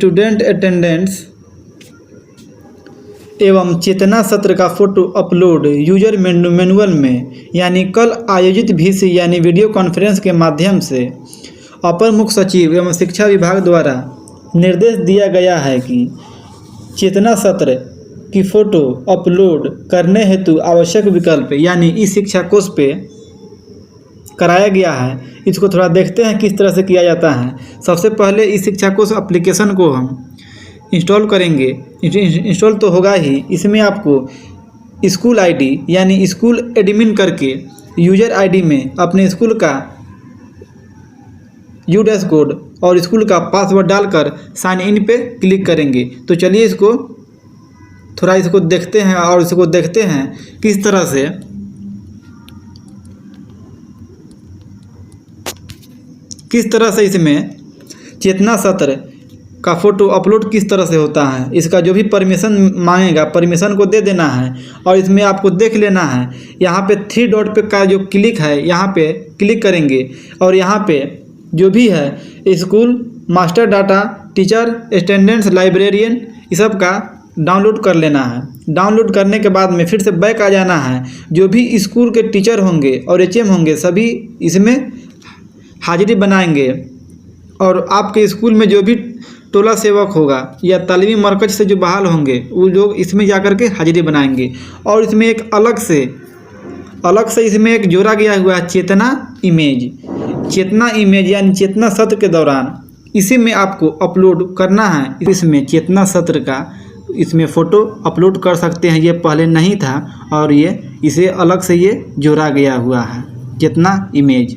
Student attendance एवं चेतना सत्र का फ़ोटो अपलोड यूजर मैनुअल में यानी कल आयोजित VC यानी वीडियो कॉन्फ्रेंस के माध्यम से अपर मुख्य सचिव एवं शिक्षा विभाग द्वारा निर्देश दिया गया है कि चेतना सत्र की फ़ोटो अपलोड करने हेतु आवश्यक विकल्प यानी इस शिक्षा कोश पे कराया गया है। इसको थोड़ा देखते हैं किस तरह से किया जाता है। सबसे पहले इस शिक्षा कोश एप्लीकेशन को हम इंस्टॉल करेंगे। इंस्टॉल तो होगा ही, इसमें आपको स्कूल आईडी यानी स्कूल एडमिन करके यूजर आईडी में अपने स्कूल का U- कोड और स्कूल का पासवर्ड डालकर साइन इन पे क्लिक करेंगे। तो चलिए इसको देखते हैं और इसको देखते हैं किस तरह से इसमें चेतना सत्र का फ़ोटो अपलोड किस तरह से होता है। इसका जो भी परमिशन मांगेगा परमिशन को दे देना है और इसमें आपको देख लेना है। यहाँ पे 3 डॉट पे का जो क्लिक है यहाँ पे क्लिक करेंगे और यहाँ पे जो भी है school master data teacher attendance librarian ये सब का डाउनलोड कर लेना है। डाउनलोड करने के बाद में फिर से बैक आ जाना है। जो भी स्कूल के टीचर होंगे और HM होंगे सभी इसमें हाजिरी बनाएंगे और आपके स्कूल में जो भी टोला सेवक होगा या तालीमी मरकज से जो बहाल होंगे वो लोग इसमें जाकर के हाजिरी बनाएंगे। और इसमें एक अलग से इसमें एक जोड़ा गया हुआ है चेतना इमेज यानी चेतना सत्र के दौरान इसी में आपको अपलोड करना है। इसमें चेतना सत्र का इसमें फ़ोटो अपलोड कर सकते हैं। ये पहले नहीं था और इसे अलग से ये जोड़ा गया हुआ है चेतना इमेज।